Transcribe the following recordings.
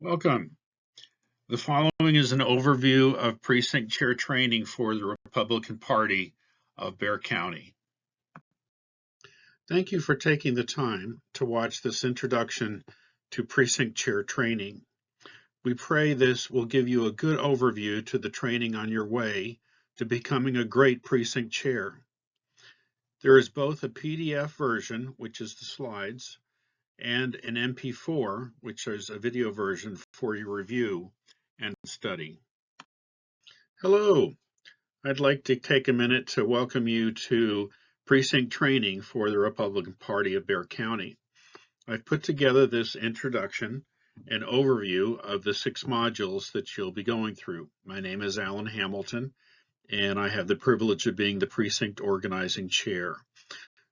Welcome. The following is an overview of precinct chair training for the Republican Party of Bexar County. Thank you for taking the time to watch this introduction to precinct chair training. We pray this will give you a good overview to the training on your way to becoming a great precinct chair. There is both a PDF version, which is the slides, and an MP4, which is a video version for your review and study. Hello, I'd like to take a minute to welcome you to precinct training for the Republican Party of Bexar County. I've put together this introduction and overview of the 6 modules that you'll be going through. My name is Alan Hamilton, and I have the privilege of being the precinct organizing chair.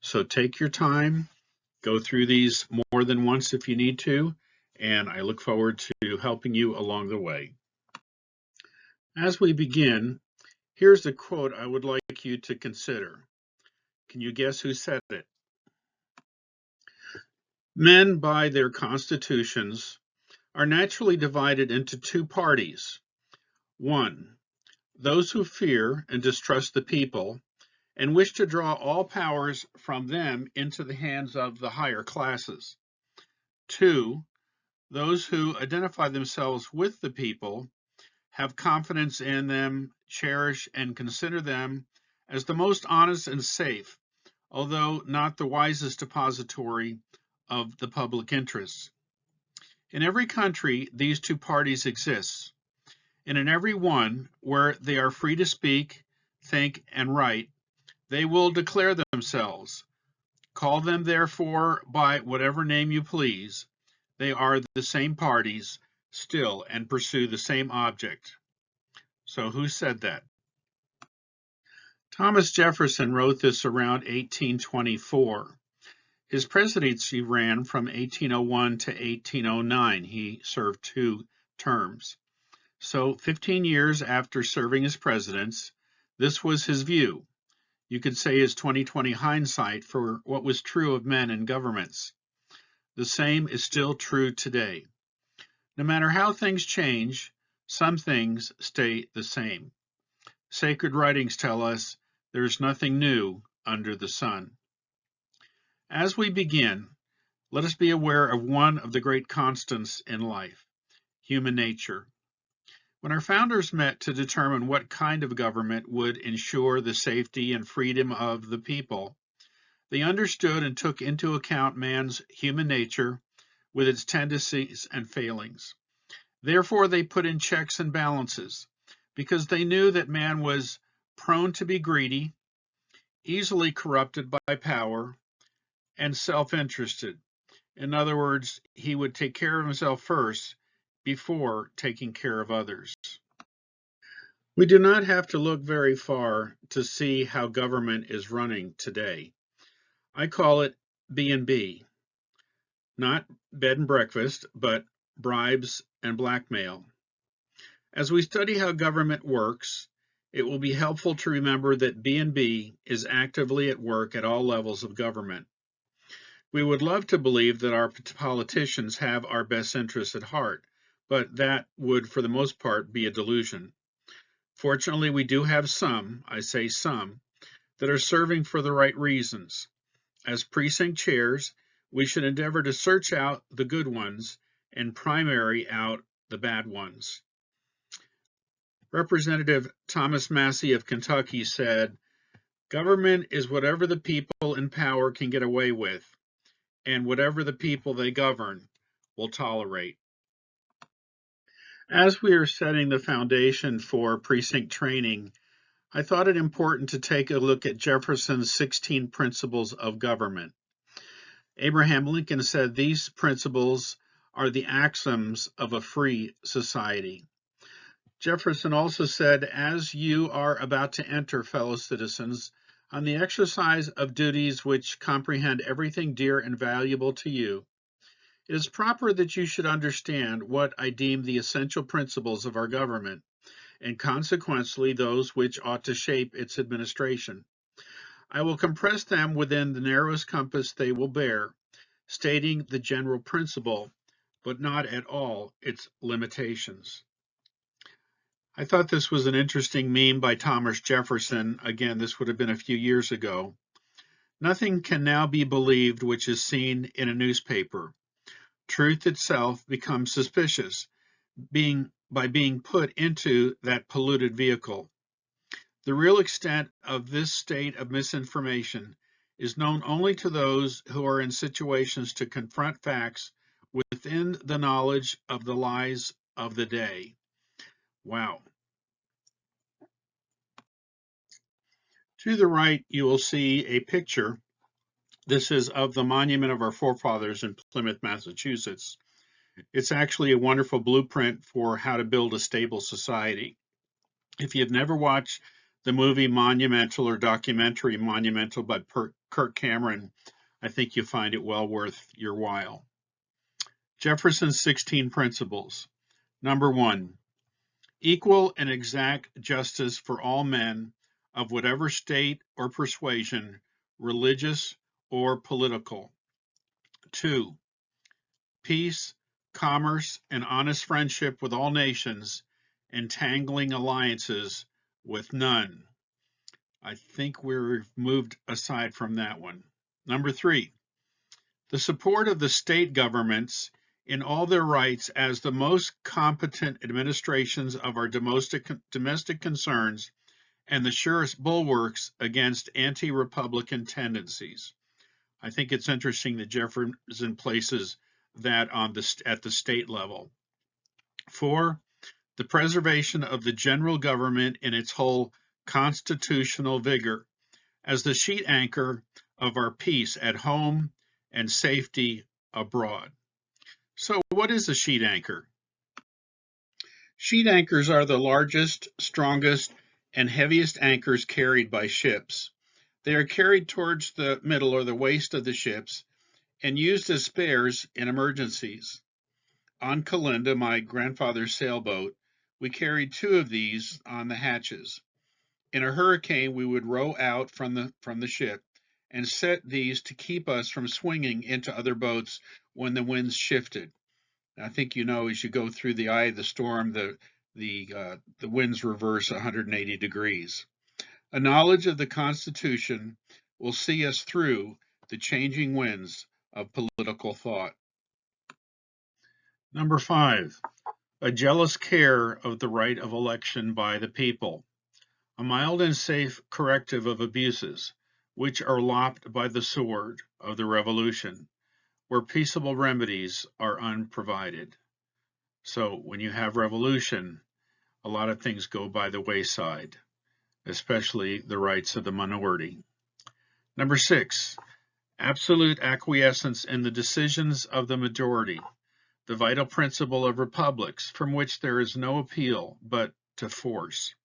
So take your time, go through these more than once if you need to, and I look forward to helping you along the way. As we begin, here's the quote I would like you to consider. Can you guess who said it? Men, by their constitutions, are naturally divided into 2 parties. 1, those who fear and distrust the people and wish to draw all powers from them into the hands of the higher classes. 2, those who identify themselves with the people, have confidence in them, cherish and consider them as the most honest and safe, although not the wisest depository of the public interests. In every country, these 2 parties exist, and in every one where they are free to speak, think, and write, they will declare themselves. Call them, therefore, by whatever name you please. They are the same parties still and pursue the same object. So who said that? Thomas Jefferson wrote this around 1824. His presidency ran from 1801 to 1809. He served 2 terms. So 15 years after serving as president, this was his view. You could say his 2020 hindsight for what was true of men and governments. The same is still true today. No matter how things change, some things stay the same. Sacred writings tell us there is nothing new under the sun. As we begin, let us be aware of one of the great constants in life, human nature. When our founders met to determine what kind of government would ensure the safety and freedom of the people, they understood and took into account man's human nature with its tendencies and failings. Therefore, they put in checks and balances, because they knew that man was prone to be greedy, easily corrupted by power, and self-interested. In other words, he would take care of himself first before taking care of others. We do not have to look very far to see how government is running today. I call it B&B, not bed and breakfast, but bribes and blackmail. As we study how government works, it will be helpful to remember that B&B is actively at work at all levels of government. We would love to believe that our politicians have our best interests at heart, but that would, for the most part, be a delusion. Fortunately, we do have some, I say some, that are serving for the right reasons. As precinct chairs, we should endeavor to search out the good ones and primary out the bad ones. Representative Thomas Massey of Kentucky said, "Government is whatever the people in power can get away with, and whatever the people they govern will tolerate." As we are setting the foundation for precinct training, I thought it important to take a look at Jefferson's 16 principles of government. Abraham Lincoln said these principles are the axioms of a free society. Jefferson also said, as you are about to enter, fellow citizens, on the exercise of duties which comprehend everything dear and valuable to you, it is proper that you should understand what I deem the essential principles of our government, and consequently those which ought to shape its administration. I will compress them within the narrowest compass they will bear, stating the general principle, but not at all its limitations. I thought this was an interesting meme by Thomas Jefferson. Again, this would have been a few years ago. Nothing can now be believed which is seen in a newspaper. Truth itself becomes suspicious by being put into that polluted vehicle. The real extent of this state of misinformation is known only to those who are in situations to confront facts within the knowledge of the lies of the day. Wow. To the right, you will see a picture. This is of the monument of our forefathers in Plymouth, Massachusetts. It's actually a wonderful blueprint for how to build a stable society. If you've never watched the movie Monumental or documentary Monumental by Kirk Cameron, I think you'll find it well worth your while. Jefferson's 16 principles. Number 1, equal and exact justice for all men of whatever state or persuasion, religious or political. 2, peace, commerce, and honest friendship with all nations, entangling alliances with none. I think we've moved aside from that one. Number 3, the support of the state governments in all their rights as the most competent administrations of our domestic concerns and the surest bulwarks against anti-republican tendencies. I think it's interesting that Jefferson places that at the state level. 4, the preservation of the general government in its whole constitutional vigor as the sheet anchor of our peace at home and safety abroad. So, what is a sheet anchor? Sheet anchors are the largest, strongest, and heaviest anchors carried by ships. They are carried towards the middle or the waist of the ships and used as spares in emergencies. On Kalinda, my grandfather's sailboat, we carried 2 of these on the hatches. In a hurricane, we would row out from the ship and set these to keep us from swinging into other boats when the winds shifted. I think you know, as you go through the eye of the storm, the winds reverse 180 degrees. A knowledge of the Constitution will see us through the changing winds of political thought. Number 5, a jealous care of the right of election by the people. A mild and safe corrective of abuses, which are lopped by the sword of the revolution, where peaceable remedies are unprovided. So when you have revolution, a lot of things go by the wayside, especially the rights of the minority. Number 6, absolute acquiescence in the decisions of the majority, the vital principle of republics from which there is no appeal but to force,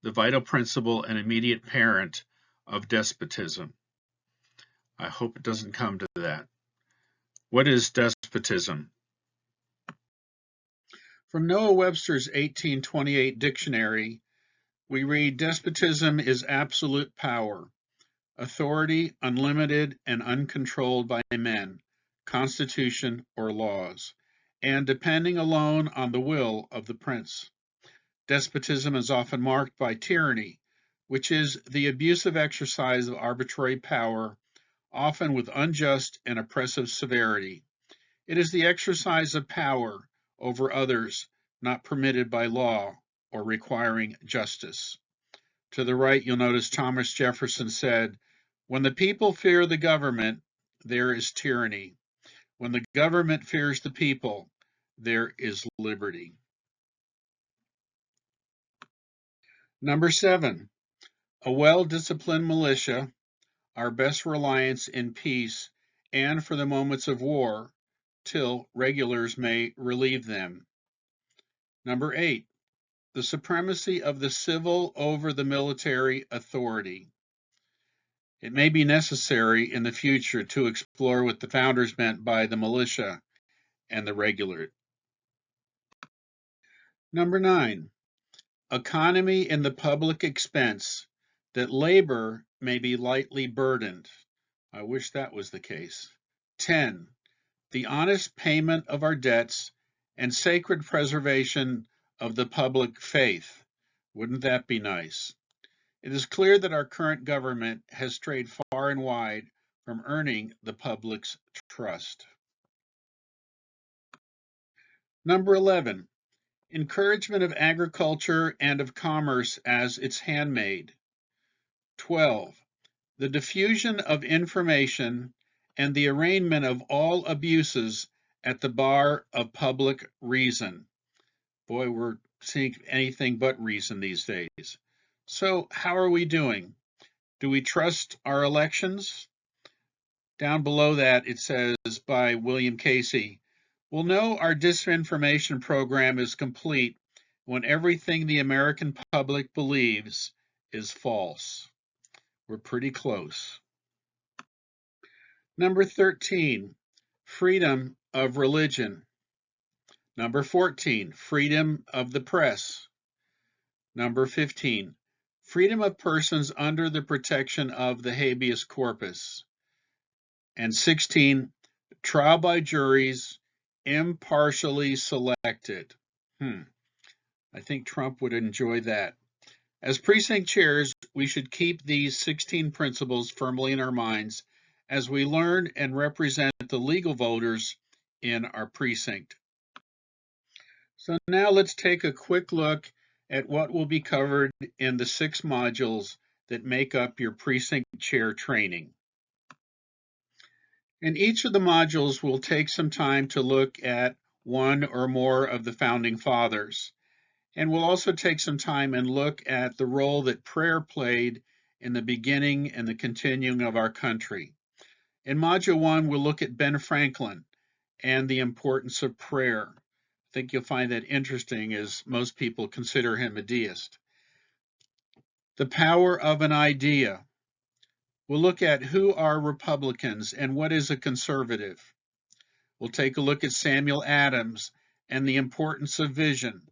the vital principle and immediate parent of despotism. I hope it doesn't come to that. What is despotism? From Noah Webster's 1828 dictionary, we read, despotism is absolute power, authority unlimited and uncontrolled by men, constitution, or laws, and depending alone on the will of the prince. Despotism is often marked by tyranny, which is the abusive exercise of arbitrary power, often with unjust and oppressive severity. It is the exercise of power over others not permitted by law or requiring justice. To the right, you'll notice Thomas Jefferson said, when the people fear the government, there is tyranny. When the government fears the people, there is liberty. Number 7, a well-disciplined militia, our best reliance in peace and for the moments of war, till regulars may relieve them. Number 8, the supremacy of the civil over the military authority. It may be necessary in the future to explore what the founders meant by the militia and the regular. Number 9, economy in the public expense, that labor may be lightly burdened. I wish that was the case. 10, the honest payment of our debts, and sacred preservation of the public faith. Wouldn't that be nice? It is clear that our current government has strayed far and wide from earning the public's trust. Number 11, encouragement of agriculture and of commerce as its handmaid. 12, the diffusion of information and the arraignment of all abuses at the bar of public reason. Boy, we're seeing anything but reason these days. So, how are we doing? Do we trust our elections? Down below that, it says by William Casey, we'll know our disinformation program is complete when everything the American public believes is false. We're pretty close. Number 13, freedom of religion. Number 14, freedom of the press. Number 15, freedom of persons under the protection of the habeas corpus. And 16, trial by juries, impartially selected. I think Trump would enjoy that. As precinct chairs, we should keep these 16 principles firmly in our minds as we learn and represent the legal voters in our precinct. So now let's take a quick look at what will be covered in the 6 modules that make up your precinct chair training. In each of the modules, we'll take some time to look at one or more of the founding fathers. And we'll also take some time and look at the role that prayer played in the beginning and the continuing of our country. In Module 1, we'll look at Ben Franklin and the importance of prayer. I think you'll find that interesting, as most people consider him a deist. The power of an idea. We'll look at who are Republicans and what is a conservative. We'll take a look at Samuel Adams and the importance of vision.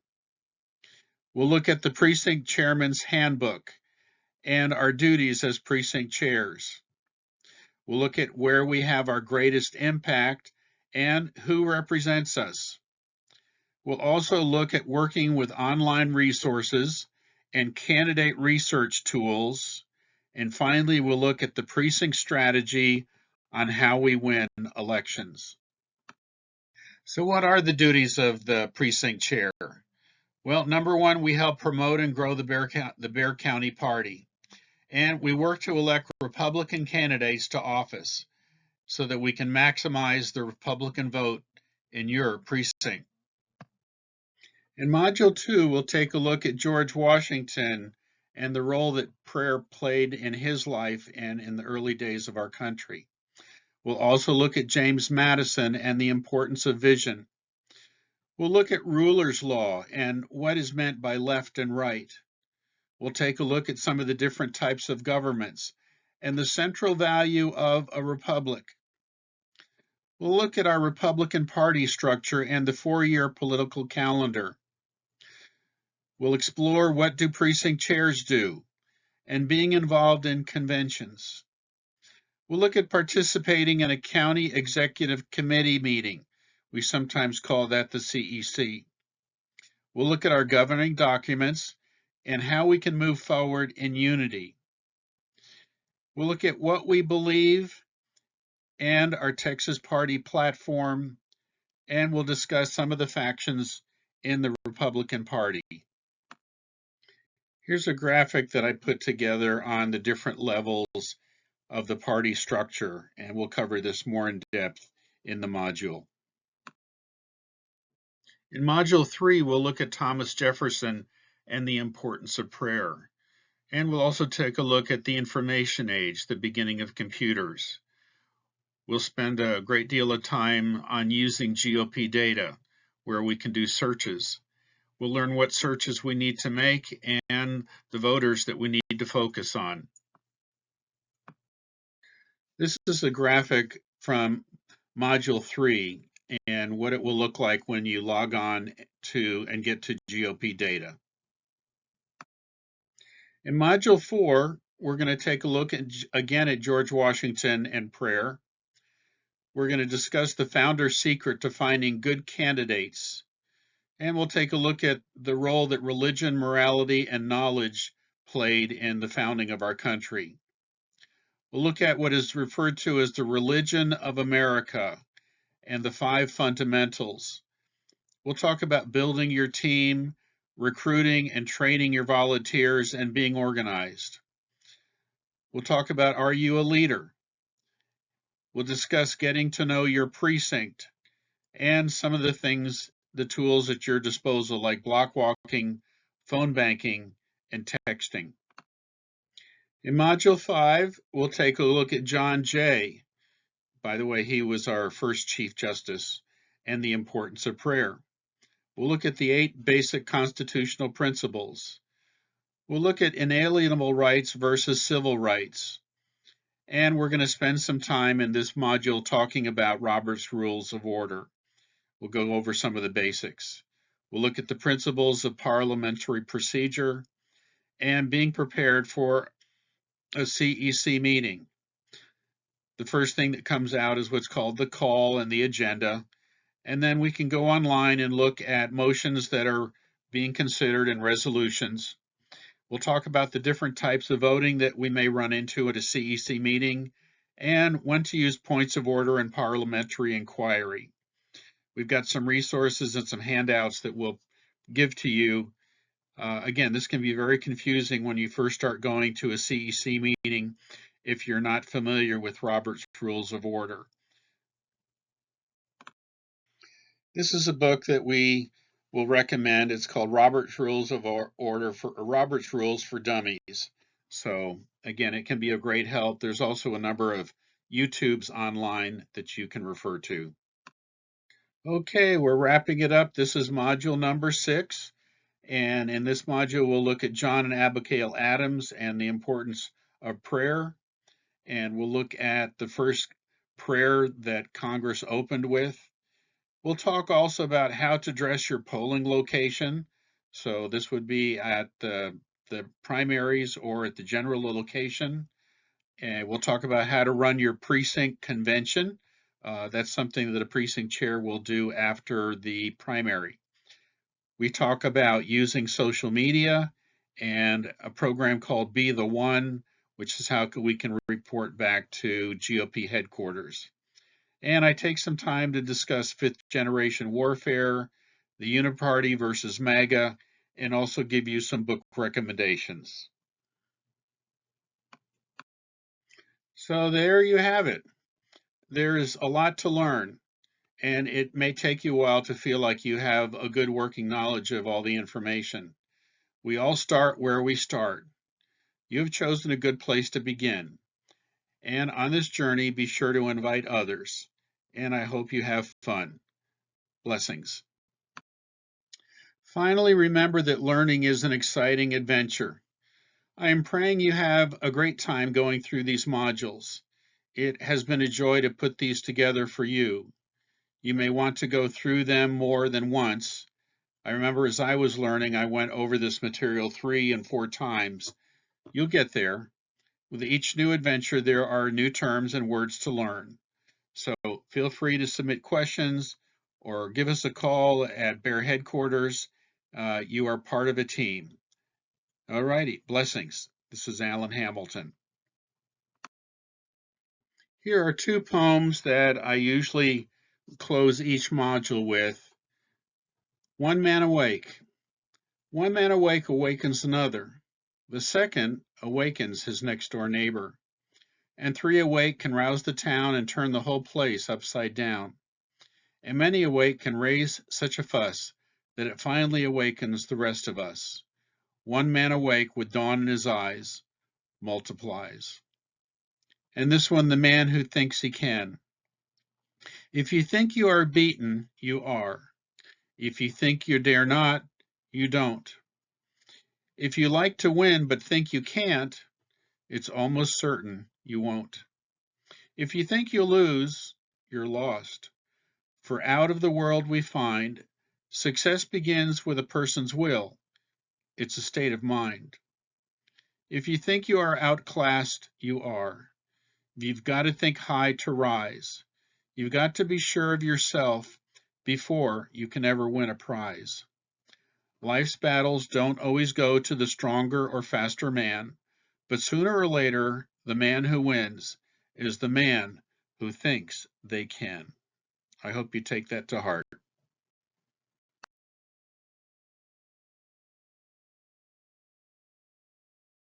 We'll look at the precinct chairman's handbook and our duties as precinct chairs. We'll look at where we have our greatest impact and who represents us. We'll also look at working with online resources and candidate research tools. And finally, we'll look at the precinct strategy on how we win elections. So what are the duties of the precinct chair? Well, number 1, we help promote and grow the Bexar County Party. And we work to elect Republican candidates to office so that we can maximize the Republican vote in your precinct. In Module 2, we'll take a look at George Washington and the role that prayer played in his life and in the early days of our country. We'll also look at James Madison and the importance of vision. We'll look at ruler's law and what is meant by left and right. We'll take a look at some of the different types of governments and the central value of a republic. We'll look at our Republican Party structure and the 4-year political calendar. We'll explore what do precinct chairs do and being involved in conventions. We'll look at participating in a county executive committee meeting. We sometimes call that the CEC. We'll look at our governing documents and how we can move forward in unity. We'll look at what we believe and our Texas Party platform, and we'll discuss some of the factions in the Republican Party. Here's a graphic that I put together on the different levels of the party structure, and we'll cover this more in depth in the module. In Module 3, we'll look at Thomas Jefferson and the importance of prayer. And we'll also take a look at the information age, the beginning of computers. We'll spend a great deal of time on using GOP data, where we can do searches. We'll learn what searches we need to make and the voters that we need to focus on. This is a graphic from Module 3 and what it will look like when you log on to and get to GOP data. In Module 4, we're going to take a look again at George Washington and prayer. We're going to discuss the founder's secret to finding good candidates. And we'll take a look at the role that religion, morality, and knowledge played in the founding of our country. We'll look at what is referred to as the religion of America and the 5 fundamentals. We'll talk about building your team, recruiting and training your volunteers, and being organized. We'll talk about, are you a leader? We'll discuss getting to know your precinct and some of the things, the tools at your disposal, like block walking, phone banking, and texting. In Module 5, we'll take a look at John Jay. By the way, he was our first Chief Justice, and the importance of prayer. We'll look at the 8 basic constitutional principles. We'll look at inalienable rights versus civil rights. And we're going to spend some time in this module talking about Robert's Rules of Order. We'll go over some of the basics. We'll look at the principles of parliamentary procedure and being prepared for a CEC meeting. The first thing that comes out is what's called the call and the agenda. And then we can go online and look at motions that are being considered and resolutions. We'll talk about the different types of voting that we may run into at a CEC meeting and when to use points of order in parliamentary inquiry. We've got some resources and some handouts that we'll give to you. Again, this can be very confusing when you first start going to a CEC meeting if you're not familiar with Robert's Rules of Order. This is a book that we will recommend. It's called Robert's Rules of Order for Robert's Rules for Dummies. So again, it can be a great help. There's also a number of YouTubes online that you can refer to. Okay, we're wrapping it up. This is module number 6. And in this module, we'll look at John and Abigail Adams and the importance of prayer. And we'll look at the first prayer that Congress opened with. We'll talk also about how to dress your polling location. So this would be at the primaries or at the general location. And we'll talk about how to run your precinct convention. That's something that a precinct chair will do after the primary. We talk about using social media and a program called Be the One, which is how we can report back to GOP headquarters. And I take some time to discuss 5th generation warfare, the Uniparty versus MAGA, and also give you some book recommendations. So there you have it. There is a lot to learn, and it may take you a while to feel like you have a good working knowledge of all the information. We all start where we start. You have chosen a good place to begin. And on this journey, be sure to invite others. And I hope you have fun. Blessings. Finally, remember that learning is an exciting adventure. I am praying you have a great time going through these modules. It has been a joy to put these together for you. You may want to go through them more than once. I remember as I was learning, I went over this material 3 and 4 times. You'll get there. With each new adventure, there are new terms and words to learn. So feel free to submit questions or give us a call at Bear headquarters. You are part of a team. All righty, blessings. This is Alan Hamilton. Here are 2 poems that I usually close each module with. One man awake. One man awake awakens another. The second awakens his next door neighbor. And 3 awake can rouse the town and turn the whole place upside down. And many awake can raise such a fuss that it finally awakens the rest of us. One man awake with dawn in his eyes multiplies. And this one, the man who thinks he can. If you think you are beaten, you are. If you think you dare not, you don't. If you like to win but think you can't, it's almost certain you won't. If you think you'll lose, you're lost. For out of the world we find, success begins with a person's will. It's a state of mind. If you think you are outclassed, you are. You've got to think high to rise. You've got to be sure of yourself before you can ever win a prize. Life's battles don't always go to the stronger or faster man, but sooner or later, the man who wins is the man who thinks they can. I hope you take that to heart.